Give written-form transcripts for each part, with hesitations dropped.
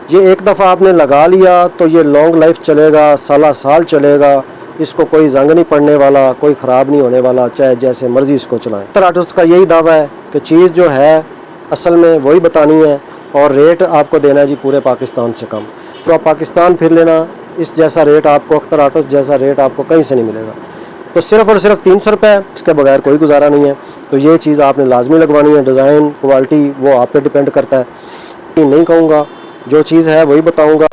ये एक दफ़ा आपने लगा लिया तो ये लॉन्ग लाइफ चलेगा, साल चलेगा। इसको कोई जंग नहीं पड़ने वाला, कोई ख़राब नहीं होने वाला, चाहे जैसे मर्ज़ी इसको चलाएं। अख्तर ऑटोज़ का यही दावा है कि चीज़ जो है असल में वही बतानी है और रेट आपको देना है जी पूरे पाकिस्तान से कम। तो आप पाकिस्तान फिर लेना, इस जैसा रेट आपको अख्तर ऑटोज़ जैसा रेट आपको कहीं से नहीं मिलेगा। तो सिर्फ़ और सिर्फ 300 रुपये, इसके बगैर कोई गुजारा नहीं है। तो ये चीज़ आपने लाजमी लगवानी है। डिज़ाइन क्वालिटी वो आप पे डिपेंड करता है। नहीं कहूँगा, जो चीज़ है वही बताऊँगा।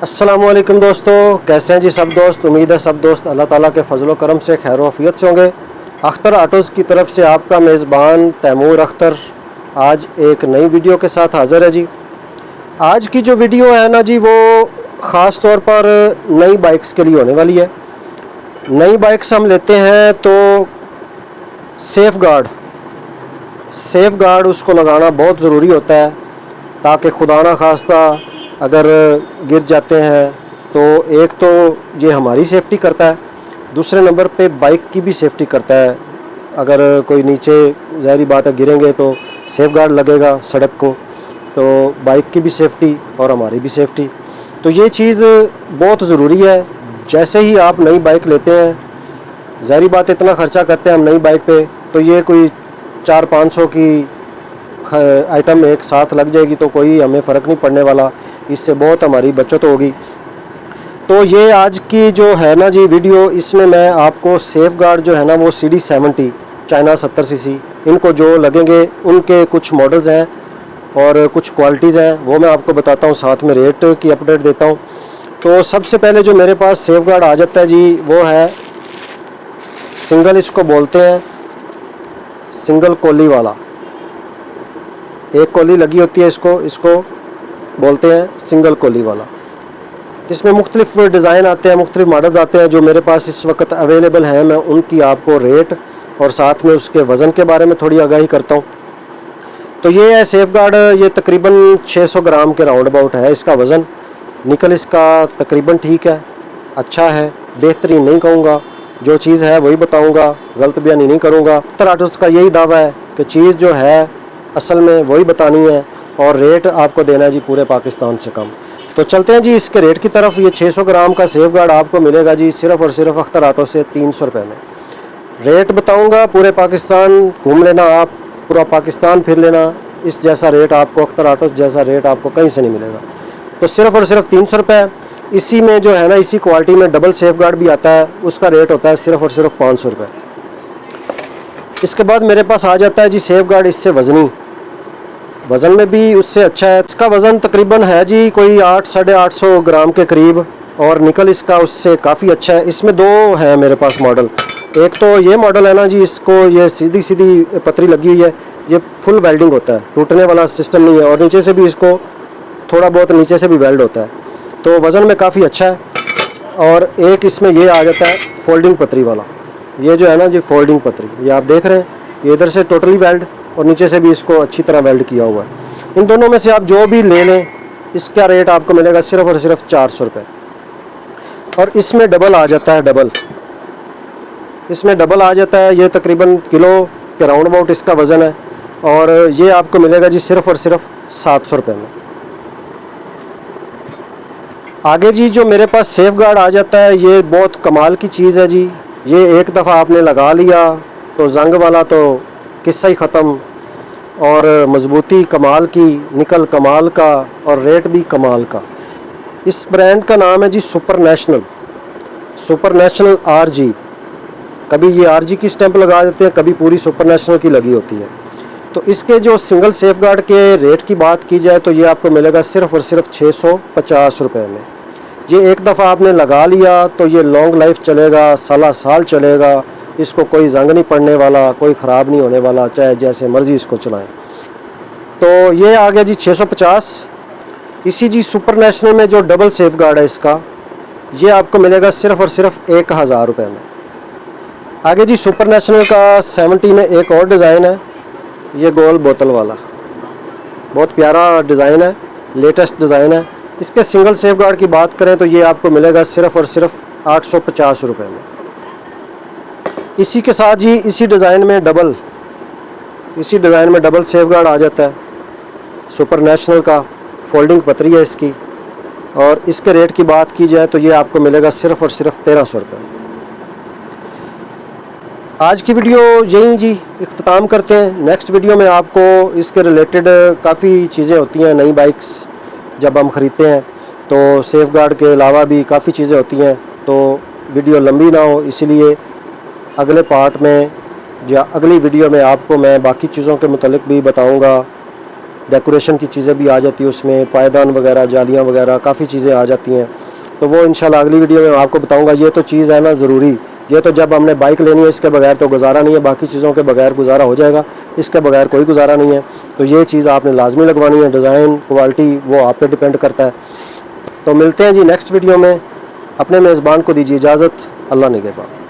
अस्सलामुअलैकुम दोस्तों, कैसे हैं जी सब दोस्त। उम्मीद है सब दोस्त अल्लाह ताला के फजलो करम से खैर वफ़ियत से होंगे। अख्तर ऑटोज़ की तरफ से आपका मेज़बान तैमूर अख्तर आज एक नई वीडियो के साथ हाज़िर है जी। आज की जो वीडियो है ना जी, वो ख़ास तौर पर नई बाइक्स के लिए होने वाली है। नई बाइक्स हम लेते हैं तो सेफ़ गार्ड उसको लगाना बहुत ज़रूरी होता है, ताकि खुदा ना खास्ता अगर गिर जाते हैं तो एक तो ये हमारी सेफ्टी करता है, दूसरे नंबर पे बाइक की भी सेफ्टी करता है। अगर कोई नीचे ज़ाहिर बात है गिरेंगे तो सेफ़ गार्ड लगेगा सड़क को, तो बाइक की भी सेफ्टी और हमारी भी सेफ्टी। तो ये चीज़ बहुत ज़रूरी है। जैसे ही आप नई बाइक लेते हैं, ज़ाहिर बात इतना ख़र्चा करते हैं हम नई बाइक पे, तो ये कोई 400-500 की आइटम एक साथ लग जाएगी तो कोई हमें फ़र्क नहीं पड़ने वाला, इससे बहुत हमारी बचत होगी। तो ये आज की जो है ना जी वीडियो, इसमें मैं आपको सेफ़ गार्ड जो है ना वो CD70 चाइना 70 सीसी इनको जो लगेंगे उनके कुछ मॉडल्स हैं और कुछ क्वालिटीज़ हैं, वो मैं आपको बताता हूँ, साथ में रेट की अपडेट देता हूँ। तो सबसे पहले जो मेरे पास सेफ़ गार्ड आ जाता है जी, वो है सिंगल, इसको बोलते हैं सिंगल कोली वाला। एक कोली लगी होती है, इसको बोलते हैं सिंगल कोली वाला। इसमें मुख्तलिफ डिज़ाइन आते हैं, मुख्तलिफ मॉडल्स आते हैं। जो मेरे पास इस वक्त अवेलेबल हैं, मैं उनकी आपको रेट और साथ में उसके वज़न के बारे में थोड़ी आगाही करता हूँ। तो ये है सेफ़ गार्ड, ये तकरीबन 600 ग्राम के राउंड अबाउट है इसका वज़न। निकल इसका तकरीबन ठीक है, अच्छा है, बेहतरीन नहीं कहूँगा, जो चीज़ है वही बताऊँगा, गलत बयानी नहीं करूँगा। अख्तर ऑटोज़ का यही दावा है कि चीज़ जो है असल में वही बतानी है और रेट आपको देना है जी पूरे पाकिस्तान से कम। तो चलते हैं जी इसके रेट की तरफ। ये 600 ग्राम का सेफ़ गार्ड आपको मिलेगा जी सिर्फ़ और सिर्फ अख्तर ऑटो से 300 रुपये में। रेट बताऊंगा, पूरे पाकिस्तान घूम लेना आप, पूरा पाकिस्तान फिर लेना, इस जैसा रेट आपको अख्तर ऑटो जैसा रेट आपको कहीं से नहीं मिलेगा। तो सिर्फ़ और सिर्फ 300 रुपये। इसी में जो है ना, इसी क्वालिटी में डबल सेफ़ गार्ड भी आता है, उसका रेट होता है सिर्फ़ और सिर्फ 500 रुपये। इसके बाद मेरे पास आ जाता है जी सेफ़ गार्ड इससे वज़नी, वज़न में भी उससे अच्छा है। इसका वज़न तकरीबन है जी कोई 800-850 ग्राम के करीब, और निकल इसका उससे काफ़ी अच्छा है। इसमें दो हैं मेरे पास मॉडल। एक तो ये मॉडल है ना जी, इसको ये सीधी सीधी पतरी लगी हुई है, ये फुल वेल्डिंग होता है, टूटने वाला सिस्टम नहीं है, और नीचे से भी इसको थोड़ा बहुत नीचे से भी वेल्ड होता है, तो वज़न में काफ़ी अच्छा है। और एक इसमें ये आ जाता है फोल्डिंग पतरी वाला, ये जो है ना जी फोल्डिंग पतरी, ये आप देख रहे हैं, ये इधर से टोटली वेल्ड और नीचे से भी इसको अच्छी तरह वेल्ड किया हुआ है। इन दोनों में से आप जो भी ले लें, इसका रेट आपको मिलेगा सिर्फ़ और सिर्फ 400 रुपये। और इसमें डबल आ जाता है, इसमें डबल आ जाता है, ये तकरीबन किलो के राउंड अबाउट इसका वज़न है, और ये आपको मिलेगा जी सिर्फ़ और सिर्फ 700 रुपये में। आगे जी जो मेरे पास सेफ़ गार्ड आ जाता है, ये बहुत कमाल की चीज़ है जी। ये एक दफ़ा आपने लगा लिया तो जंग वाला तो किस्सा ही ख़त्म, और मजबूती कमाल की, निकल कमाल का, और रेट भी कमाल का। इस ब्रांड का नाम है जी सुपर नेशनल RG। कभी ये RG की स्टैंप लगा देते हैं, कभी पूरी सुपर नेशनल की लगी होती है। तो इसके जो सिंगल सेफ़ गार्ड के रेट की बात की जाए तो ये आपको मिलेगा सिर्फ़ और सिर्फ 650 रुपये में। ये एक दफ़ा आपने लगा लिया तो ये लॉन्ग लाइफ चलेगा, साल चलेगा, इसको कोई जंग नहीं पड़ने वाला, कोई ख़राब नहीं होने वाला, चाहे जैसे मर्ज़ी इसको चलाएं। तो ये आ गया जी 650। इसी जी सुपर नेशनल में जो डबल सेफ़ गार्ड है इसका, ये आपको मिलेगा सिर्फ़ और सिर्फ 1000 रुपये में। आगे जी सुपर नेशनल का 70 में एक और डिज़ाइन है, ये गोल बोतल वाला, बहुत प्यारा डिज़ाइन है, लेटेस्ट डिज़ाइन है। इसके सिंगल सेफ़ गार्ड की बात करें तो ये आपको मिलेगा सिर्फ़ और सिर्फ 850 रुपये में। इसी के साथ जी इसी डिज़ाइन में डबल सेफ गार्ड आ जाता है, सुपर नेशनल का, फोल्डिंग पतरी है इसकी। और इसके रेट की बात की जाए तो ये आपको मिलेगा सिर्फ़ और सिर्फ 1300 रुपये। आज की वीडियो यहीं जी इख्तिताम करते हैं। नेक्स्ट वीडियो में आपको इसके रिलेटेड काफ़ी चीज़ें होती हैं, नई बाइक्स जब हम ख़रीदते हैं तो सेफ गार्ड के अलावा भी काफ़ी चीज़ें होती हैं, तो वीडियो लंबी ना हो इसीलिए अगले पार्ट में या अगली वीडियो में आपको मैं बाकी चीज़ों के मुतालिक भी बताऊंगा। डेकोरेशन की चीज़ें भी आ जाती है उसमें, पायदान वगैरह, जालियां वगैरह, काफ़ी चीज़ें आ जाती हैं, तो वो इंशाल्लाह अगली वीडियो में आपको बताऊंगा। ये तो चीज़ है ना ज़रूरी, ये तो जब हमने बाइक लेनी है इसके बगैर तो गुजारा नहीं है, बाकी चीज़ों के बगैर गुजारा हो जाएगा, इसके बगैर कोई गुजारा नहीं है। तो ये चीज़ आपने लाजमी लगवानी है, डिज़ाइन क्वालिटी वो आप पे डिपेंड करता है। तो मिलते हैं जी नेक्स्ट वीडियो में। अपने मेज़बान को दीजिए इजाज़त। अल्लाह निगहबान।